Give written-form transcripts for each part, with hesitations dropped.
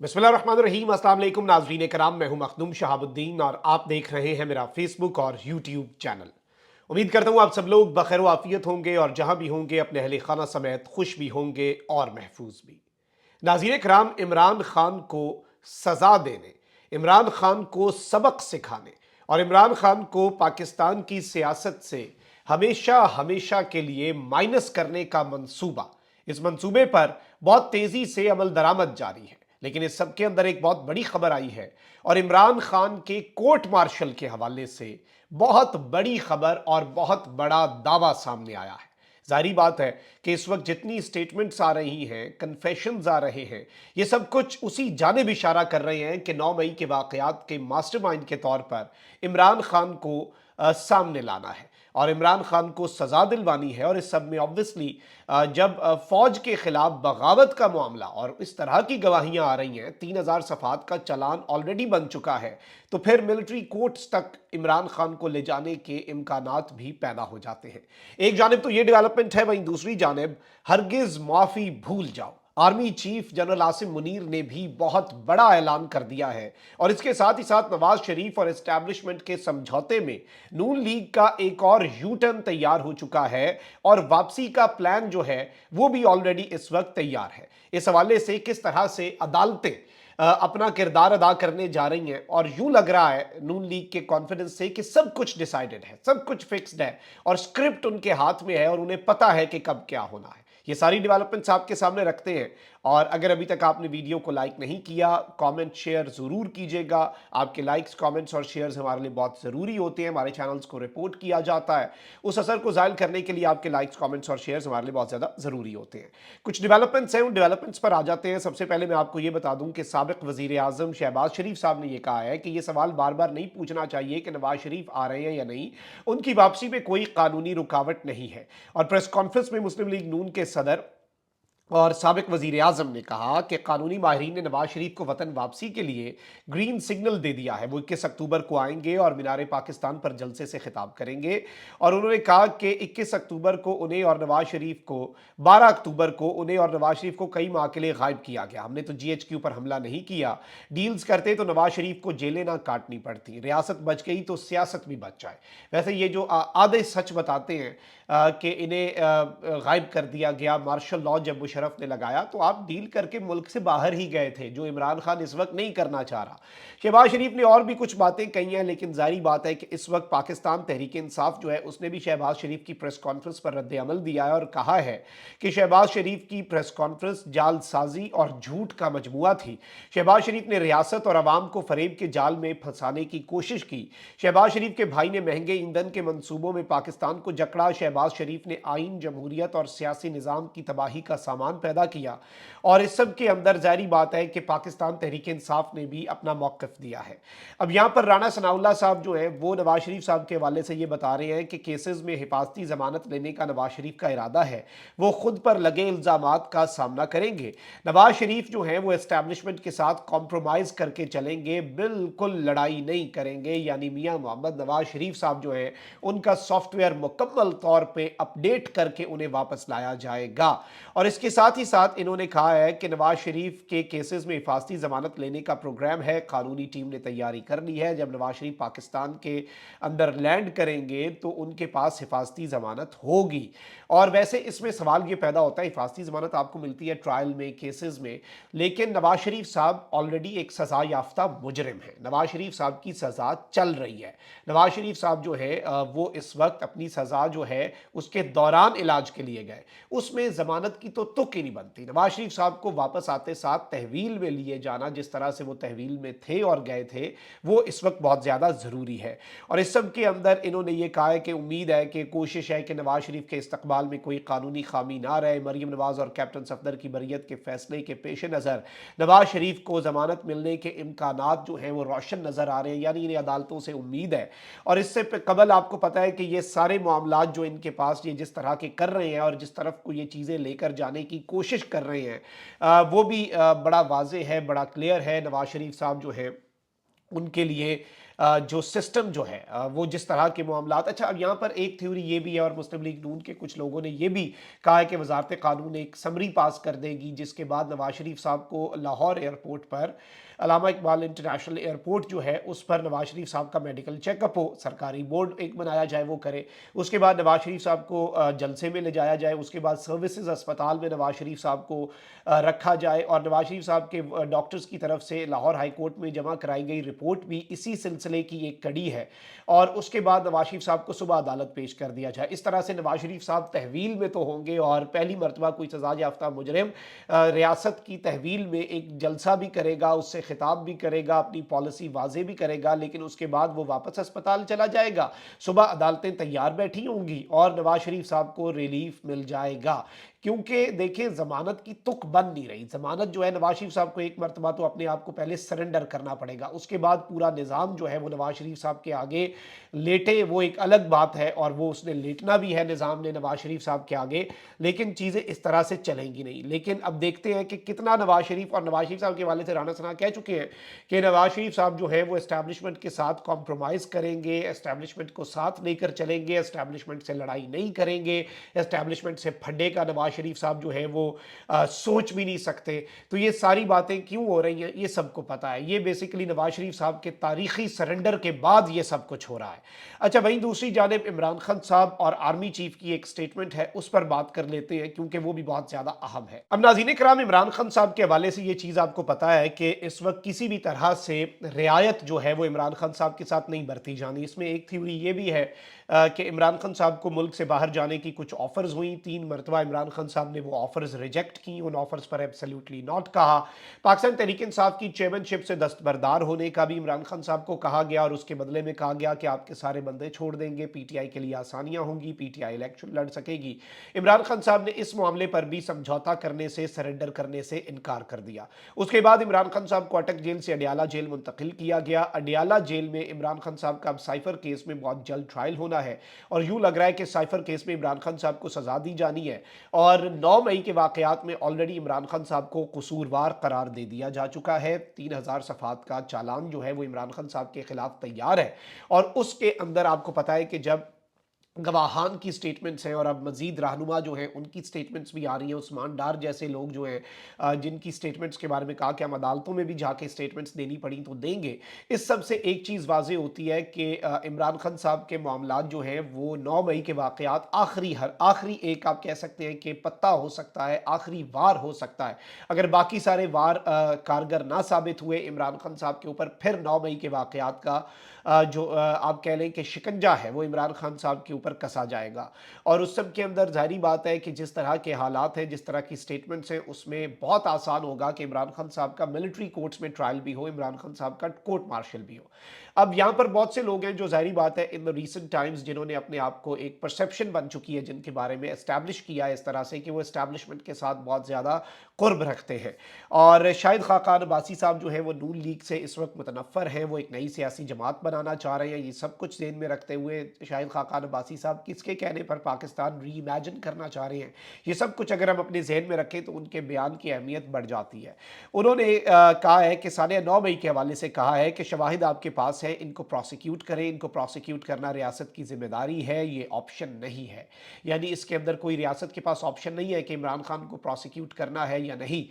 बिस्मिल्लाहिर्रहमानिर्रहीम। अस्सलाम वालेकुम नाज़रीन कराम, मैं हूं मखदूम शहाबुद्दीन और आप देख रहे हैं मेरा फेसबुक और यूट्यूब चैनल। उम्मीद करता हूं आप सब लोग बखैर आफियत होंगे और जहां भी होंगे अपने अहले खाना समेत खुश भी होंगे और महफूज भी। नाज़रीन कराम, इमरान खान को सजा देने, इमरान खान को सबक सिखाने और इमरान खान को पाकिस्तान की सियासत से हमेशा हमेशा के लिए माइनस करने का मंसूबा, इस मंसूबे पर बहुत तेजी से अमल दरामद जारी है। लेकिन इस सब के अंदर एक बहुत बड़ी खबर आई है और इमरान खान के कोर्ट मार्शल के हवाले से बहुत बड़ी खबर और बहुत बड़ा दावा सामने आया है। जारी बात है कि इस वक्त जितनी स्टेटमेंट्स आ रही हैं, कन्फेशंस आ रहे हैं, ये सब कुछ उसी जानिब इशारा कर रहे हैं कि 9 मई के वाकयात के मास्टरमाइंड के तौर पर इमरान खान को सामने लाना है और इमरान खान को सजा दिलवानी है। और इस सब में ऑब्वियसली जब फौज के खिलाफ बगावत का मामला और इस तरह की गवाहियां आ रही हैं, 3000 सफात का चालान ऑलरेडी बन चुका है, तो फिर मिलिट्री कोर्ट्स तक इमरान खान को ले जाने के इम्कानात भी पैदा हो जाते हैं। एक जानिब तो ये डेवलपमेंट है, वहीं दूसरी जानिब हरगिज माफी भूल जाओ, army chief general Asim Munir ने भी बहुत बड़ा ऐलान कर दिया है। और इसके साथ ही साथ नवाज शरीफ और एस्टैब्लिशमेंट के समझौते में नून लीग का एक और यू टर्न तैयार हो चुका है और वापसी का प्लान जो है वो भी ऑलरेडी इस वक्त तैयार है। इस हवाले से किस तरह से अदालतें अपना किरदार अदा करने जा रही हैं और यूं लग रहा है नून लीग के कॉन्फिडेंस से कि सब कुछ डिसाइडेड है, सब कुछ फिक्स्ड है और स्क्रिप्ट उनके हाथ में है और उन्हें पता है कि कब क्या होना है। ये सारी डेवलपमेंट्स आपके सामने रखते हैं। और अगर अभी तक आपने वीडियो को लाइक नहीं किया, कमेंट शेयर ज़रूर कीजिएगा। आपके लाइक्स, कमेंट्स और शेयर्स हमारे लिए बहुत ज़रूरी होते हैं। हमारे चैनल्स को रिपोर्ट किया जाता है, उस असर को ज़ायल करने के लिए आपके लाइक्स, कमेंट्स और शेयर्स हमारे लिए बहुत ज़्यादा ज़रूरी होते हैं। कुछ डेवलपमेंट्स हैं, उन डेवलपमेंट्स पर आ जाते हैं। सबसे पहले मैं आपको ये बता दूं कि साबिक वज़ीर आज़म शहबाज शरीफ साहब ने यह कहा है कि यह सवाल बार बार नहीं पूछना चाहिए कि नवाज शरीफ आ रहे हैं या नहीं, उनकी वापसी में कोई कानूनी रुकावट नहीं है। और प्रेस कॉन्फ्रेंस में मुस्लिम लीग नून के सदर और साबिक वजीर आजम ने कहा कि कानूनी माहिरीन ने नवाज शरीफ को वतन वापसी के लिए ग्रीन सिग्नल दे दिया है। वो 21 अक्टूबर को आएंगे और मीनार पाकिस्तान पर जलसे से खिताब करेंगे। और उन्होंने कहा कि 21 अक्टूबर को उन्हें और नवाज शरीफ को 12 अक्टूबर को उन्हें और नवाज शरीफ को कई माह के लिए गायब किया गया। हमने तो GHQ पर हमला नहीं किया। डील्स करते तो नवाज शरीफ को जेलें ना काटनी पड़ती, रियासत बच गई तो सियासत भी बच जाए। वैसे ये जो आधे सच बताते हैं कि इन्हें गायब कर दिया गया, मार्शल लॉ जब मुशर्रफ ने लगाया तो आप डील करके मुल्क से बाहर ही गए थे, जो इमरान खान इस वक्त नहीं करना चाह रहा। शहबाज शरीफ ने और भी कुछ बातें कही हैं, लेकिन जारी बात है कि इस वक्त पाकिस्तान तहरीक इंसाफ जो है उसने भी शहबाज शरीफ की प्रेस कॉन्फ्रेंस पर रद्द अमल दिया है और कहा है कि शहबाज शरीफ की प्रेस कॉन्फ्रेंस जालसाजी और झूठ का मजमुआ थी। शहबाज शरीफ ने रियासत और अवाम को फरेब के जाल में फंसाने की कोशिश की। शहबाज शरीफ के भाई ने महंगे ईंधन के मंसूबों में पाकिस्तान को जकड़ा। शहबाज शरीफ ने आइन, जमहूरियत और सियासी निज़ाम की तबाही का सामान पैदा किया। और इस सब के अंदर जारी बात है कि पाकिस्तान तहरीक इंसाफ ने भी अपना मौक़िफ़ दिया है। अब यहाँ पर राना सनाउल्लाह साहब जो हैं वो नवाज शरीफ साहब के हवाले से ये बता रहे हैं कि केसेस में हिफाजती ज़मानत लेने का नवाज शरीफ का इरादा है, वो खुद पर लगे इल्ज़ामात का सामना करेंगे। नवाज शरीफ जो हैं वो एस्टैब्लिशमेंट के साथ कॉम्प्रोमाइज़ करके चलेंगे, बिल्कुल लड़ाई नहीं करेंगे। यानी मियाँ मोहम्मद नवाज शरीफ साहब जो हैं उनका सॉफ्टवेयर मुकम्मल तौर पे अपडेट करके उन्हें वापस लाया जाएगा। और इसके साथ ही साथ इन्होंने कहा है कि नवाज शरीफ के केसेस में हिफाजती जमानत लेने का प्रोग्राम है, कानूनी टीम ने तैयारी कर ली है। जब नवाज शरीफ पाकिस्तान के अंदर लैंड करेंगे तो उनके पास हिफाजती जमानत होगी। और वैसे इसमें सवाल ये पैदा होता है, हिफाजती जमानत आपको मिलती है ट्रायल में, केसेस में, लेकिन नवाज शरीफ साहब ऑलरेडी एक सजा याफ्ता मुजरिम है। नवाज शरीफ साहब की सजा चल रही है। नवाज शरीफ साहब जो है वो इस वक्त अपनी सजा जो है उसके दौरान इलाज के लिए गए, उसमें जमानत की तो तुक ही नहीं बनती। नवाज शरीफ साहब को वापस आते साथ तहवील में लिए जाना, जिस तरह से वो तहवील में थे और गए थे, वो इस वक्त बहुत ज़्यादा ज़रूरी है। और इस सब के अंदर इन्होंने ये कहा है कि उम्मीद है कि कोशिश है कि नवाज शरीफ के इस्तकबाल में कोई कानूनी खामी ना रहे। मरीम नवाज और कैप्टन सफदर की बरियत के फैसले के पेश नज़र नवाज शरीफ को ज़मानत मिलने के इम्कानात जो हैं वो रोशन नज़र आ रहे हैं, यानी इन्हें अदालतों से उम्मीद है। और इससे कबल आपको पता है कि ये सारे मामलात जो इनके पास ये जिस तरह के कर रहे हैं और जिस तरफ को ये चीज़ें लेकर जाने की कोशिश कर रहे हैं, वो भी बड़ा वाज़ेह है, बड़ा क्लियर है। नवाज शरीफ साहब जो है उनके लिए जो सिस्टम जो है वो जिस तरह के मामलात। अच्छा, अब यहाँ पर एक थ्योरी ये भी है और मुस्लिम लीग नून के कुछ लोगों ने ये भी कहा है कि वजारत कानून एक समरी पास कर देगी जिसके बाद नवाज शरीफ साहब को लाहौर एयरपोर्ट पर अलामा इकबाल इंटरनेशनल एयरपोर्ट जो है उस पर नवाज शरीफ साहब का मेडिकल चेकअप हो, सरकारी बोर्ड एक बनाया जाए वो करे, उसके बाद नवाज शरीफ साहब को जलसे में ले जाया जाए, उसके बाद सर्विसेज अस्पताल में नवाज शरीफ साहब को रखा जाए और नवाज शरीफ साहब के डॉक्टर्स की तरफ से लाहौर हाई कोर्ट में जमा कराई गई रिपोर्ट भी इसी सिलसिले की एक कड़ी है और उसके बाद नवाज शरीफ साहब को सुबह अदालत पेश कर दिया जाए। इस तरह से नवाज शरीफ साहब तहवील में तो होंगे और पहली मरतबा कोई सजा याफ्ता मुजरिम रियासत की तहवील में एक जलसा भी करेगा, उससे खिताब भी करेगा, अपनी पॉलिसी वाजे भी करेगा, लेकिन उसके बाद वो वापस अस्पताल चला जाएगा, सुबह अदालतें तैयार बैठी होंगी और नवाज शरीफ साहब को रिलीफ मिल जाएगा। क्योंकि देखिए जमानत की तुक बन नहीं रही। जमानत जो है नवाज शरीफ साहब को एक मरतबा तो अपने आप को पहले सरेंडर करना पड़ेगा, उसके बाद पूरा निज़ाम जो है वो नवाज शरीफ साहब के आगे लेटे, वो एक अलग बात है और वो उसने लेटना भी है निज़ाम ने नवाज शरीफ साहब के आगे, लेकिन चीज़ें इस तरह से चलेंगी नहीं। लेकिन अब देखते हैं कि कितना नवाज शरीफ और नवाज शरीफ साहब के वाले से राना सना कह चुके हैं कि नवाज शरीफ साहब जो है वो एस्टैब्लिशमेंट के साथ कॉम्प्रोमाइज़ करेंगे, एस्टैब्लिशमेंट को साथ लेकर चलेंगे, एस्टैब्लिशमेंट से लड़ाई नहीं करेंगे, एस्टैब्लिशमेंट से फंडे का नवाज शरीफ साहब जो है वो सोच भी नहीं सकते। तो ये सारी बातें क्यों हो रही हैं ये सबको पता है। ये बेसिकली नवाज शरीफ साहब के तारीखी सरेंडर के बाद ये सब कुछ हो रहा है। अच्छा, वहीं दूसरी जानिब इमरान खान साहब और आर्मी चीफ की एक स्टेटमेंट है, उस पर बात कर लेते हैं क्योंकि वो भी बहुत ज्यादा अहम है। अब नाज़रीन कराम, इमरान खान साहब के हवाले से ये चीज आपको पता है कि इस वक्त किसी भी तरह से रियायत जो है वो इमरान खान साहब के साथ नहीं बरती जानी। इसमें एक थ्योरी ये भी है कि इमरान खान साहब को मुल्क से बाहर जाने की कुछ ऑफर्स हुई, 3 मरतबा इमरान खान साहब ने वो ऑफर्स रिजेक्ट की, उन ऑफर्स पर एब्सोल्युटली नॉट कहा। पाकिस्तान तहरीक इंसाफ की चेयरमैनशिप से दस्तबरदार होने का भी इमरान खान साहब को कहा गया और उसके बदले में कहा गया कि आपके सारे बंदे छोड़ देंगे, पीटीआई के लिए आसानियां होंगी, पीटीआई इलेक्शन लड़ सकेगी। इमरान खान साहब ने इस मामले पर भी समझौता करने से, सरेंडर करने से इनकार कर दिया। उसके बाद इमरान खान साहब को अटक जेल से अडियाला जेल मुंतकिल किया गया। अडियाला जेल में इमरान खान साहब का अब साइफर केस में बहुत जल्द ट्रायल होना है और यूं लग रहा है कि साइफर केस में इमरान खान साहब को सजा दी जानी है और 9 मई के वाकयात में ऑलरेडी इमरान खान साहब को कसूरवार करार दे दिया जा चुका है। 3000 सफ़ात का चालान जो है वो इमरान खान साहब के खिलाफ तैयार है और उसके अंदर आपको पता है कि जब गवाहान की स्टेटमेंट्स हैं और अब मजीद रहनुमा जो हैं उनकी स्टेटमेंट्स भी आ रही हैं, उस्मान डार जैसे लोग जो हैं जिनकी स्टेटमेंट्स के बारे में कहा कि हम अदालतों में भी जाके स्टेटमेंट्स देनी पड़ी तो देंगे। इस सब से एक चीज़ वाज़े होती है कि इमरान खान साहब के मामलात जो हैं वो 9 मई के वाकयात आखिरी एक आप कह सकते हैं कि पत्ता हो सकता है, आखिरी वार हो सकता है। अगर बाकी सारे वार कारगर ना साबित हुए इमरान खान साहब के ऊपर, फिर 9 मई के वाकयात का जो आप कह लें कि शिकंजा है वो इमरान खान साहब के ऊपर कसा जाएगा और उस सब के अंदर जाहिर बात है कि जिस तरह के हालात हैं, जिस तरह की स्टेटमेंट्स हैं, उसमें बहुत आसान होगा कि इमरान खान साहब का मिलिट्री कोर्ट्स में ट्रायल भी हो, इमरान खान साहब का कोर्ट मार्शल भी हो। अब यहाँ पर बहुत से लोग हैं जो जाहिर बात है इन द रीसेंट टाइम्स जिन्होंने अपने आप को एक परसेप्शन बन चुकी है जिनके बारे में एस्टैब्लिश किया है इस तरह से कि वो एस्टैब्लिशमेंट के साथ बहुत ज़्यादा कुर्ब रखते हैं और शाहिद खाकान अब्बासी साहब जो है वो नून लीग से इस वक्त मुतनफ़र हैं, वो एक नई सियासी जमात बनाना चाह रहे हैं। ये सब कुछ ज़हन में रखते हुए शाहिद खाकान अब्बासी साहब किसके कहने पर पाकिस्तान री इमेजिन करना चाह रहे हैं, ये सब कुछ अगर हम अपने जहन में रखें तो उनके बयान की अहमियत बढ़ जाती है। उन्होंने कहा है कि साढ़े 9 मई के हवाले से कहा है कि शवाहिद आपके पास है, इनको प्रोसिक्यूट करें, इनको प्रोसिक्यूट करना रियासत की जिम्मेदारी है, ये ऑप्शन नहीं है। यानी इसके अंदर कोई रियासत के पास ऑप्शन नहीं है कि इमरान खान को प्रोसिक्यूट करना है या नहीं।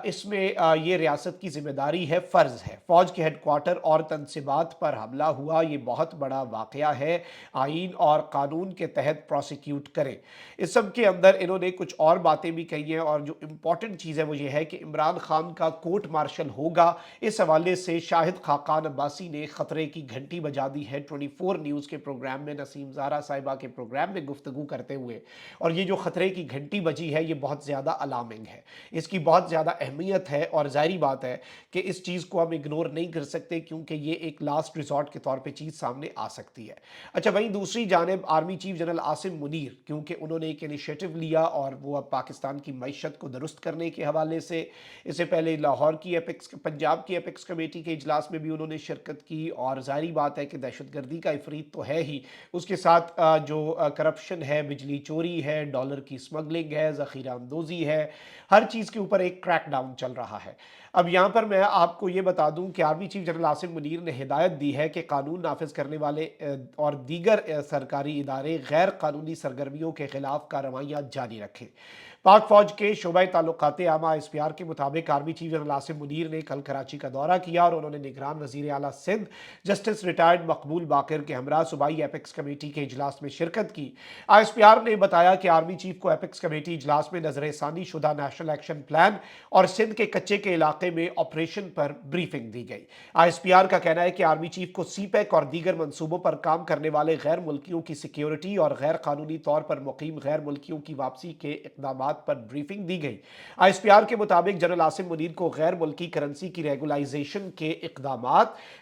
इसमें ये रियासत की जिम्मेदारी है, फ़र्ज़ है। फ़ौज के हेडक्वार्टर और तनसीबात पर हमला हुआ, ये बहुत बड़ा वाक़या है, आइन और कानून के तहत प्रोसिक्यूट करें। इस सब के अंदर इन्होंने कुछ और बातें भी कही हैं और जो इम्पॉर्टेंट चीज़ है वो ये है कि इमरान खान का कोर्ट मार्शल होगा। इस हवाले से शाहिद खाकान अब्बासी ने ख़तरे की घंटी बजा दी है 24 न्यूज़ के प्रोग्राम में, नसीम ज़ारा साहिबा के प्रोग्राम में गुफ्तगू करते हुए। और ये जो ख़तरे की घंटी बजी है ये बहुत ज़्यादा अलार्मिंग है, इसकी बहुत ज़्यादा अहमियत है और ज़ाहिर बात है कि इस चीज़ को हम इग्नोर नहीं कर सकते क्योंकि ये एक लास्ट रिजॉर्ट के तौर पे चीज़ सामने आ सकती है। अच्छा, वहीं दूसरी जानिब army chief general Asim Munir, क्योंकि उन्होंने एक इनिशिएटिव लिया और वो अब पाकिस्तान की मईशत को दुरुस्त करने के हवाले से, इससे पहले लाहौर की पंजाब की एपिक्स कमेटी के इजलास में भी उन्होंने शिरकत की और ज़ाहिर बात है कि दहशतगर्दी का इफरीत तो है ही, उसके साथ जो करप्शन है, बिजली चोरी है, डॉलर की स्मगलिंग है, ज़ख़ीरा अंदोज़ी है, हर चीज़ के ऊपर एक क्रैक डाउन चल रहा है। अब यहाँ पर मैं आपको ये बता दूं कि army chief general Asim Munir ने हिदायत दी है कि कानून नाफिज करने वाले और दीगर सरकारी इदारे गैर कानूनी सरगर्मियों के खिलाफ कार्रवाइयाँ जारी रखें। पाक फौज के शोबा ताल्लुकात आमा SPR के मुताबिक army chief general Asim Munir ने कल कराची का दौरा किया और उन्होंने निगरान वजीर आला सिंध जस्टिस रिटायर्ड मकबूल बाकर के हमरा सूबाई एपेक्स कमेटी के इजलास में शिरकत की। ISPR ने बताया कि आर्मी चीफ को एपेक्स कमेटी इजलास में नजरसानी शुदा नेशनल एक्शन प्लान और सिंध के कच्चे के इलाके में ऑपरेशन पर ब्रीफिंग दी गई। ISPR का कहना है कि आर्मी चीफ को CPEC और दीगर मंसूबों पर काम करने वाले गैर मुल्कियों की सिक्योरिटी और गैर कानूनी तौर पर मुकीम गैर मुल्कियों की वापसी के इकदाम पर ब्रीफिंग दी गई। ISPR के मुताबिक जनरल आसिम मुनीर को गैर मुल्की करेंसी की रेगुलाइजेशन के इकदाम,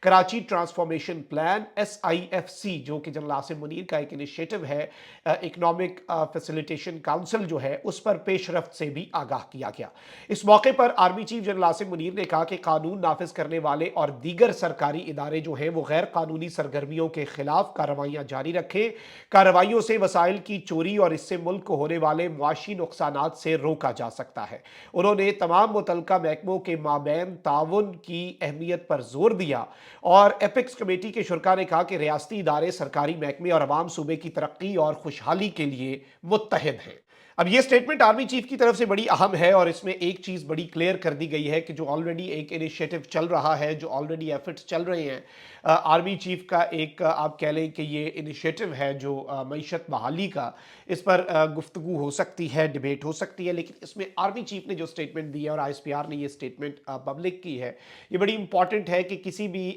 कराची ट्रांसफॉर्मेशन प्लान SIFC जो कि जनरल आसिम मुनीर का एक इनिशिएटिव है, इकोनॉमिक फैसिलिटेशन काउंसिल जो है, उस पर पेशरफ्त से भी आगाह किया गया। इस मौके पर army chief general Asim Munir ने कहा कि कानून नाफिज करने वाले और दीगर सरकारी इदारे जो हैं वो गैर कानूनी सरगर्मियों के खिलाफ कार्रवाइयां जारी रखें। कार्रवाइयों से वसाइल की चोरी और इससे मुल्क को होने वाले मुआशी नुकसानात से रोका जा सकता है। उन्होंने तमाम मुतलका महकमों के माबैन ताउन की अहमियत पर जोर दिया और एपेक्स कमेटी के शुरा ने कहा कि रियासती इदारे, सरकारी महकमे और अवाम सूबे की तरक्की और खुशहाली के लिए मुत्तहिद हैं। अब ये स्टेटमेंट आर्मी चीफ की तरफ से बड़ी अहम है और इसमें एक चीज़ बड़ी क्लियर कर दी गई है कि जो ऑलरेडी एक इनिशिएटिव चल रहा है, जो ऑलरेडी एफर्ट्स चल रहे हैं, आर्मी चीफ का एक आप कह लें कि ये इनिशिएटिव है जो मईशत बहाली का, इस पर गुफ्तगू हो सकती है, डिबेट हो सकती है, लेकिन इसमें आर्मी चीफ ने जो स्टेटमेंट दी है और ISPR ने ये स्टेटमेंट पब्लिक की है, ये बड़ी इंपॉर्टेंट है कि किसी भी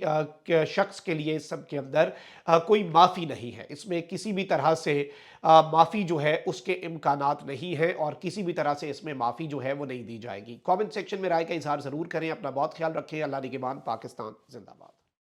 शख्स के लिए इस सब के अंदर कोई माफ़ी नहीं है। इसमें किसी भी तरह से माफ़ी जो है उसके इम्कानात नहीं है और किसी भी तरह से इसमें माफ़ी जो है वो नहीं दी जाएगी। कमेंट सेक्शन में राय का इजहार ज़रूर करें। अपना बहुत ख्याल रखें। अल्लाह निगहबान। पाकिस्तान जिंदाबाद।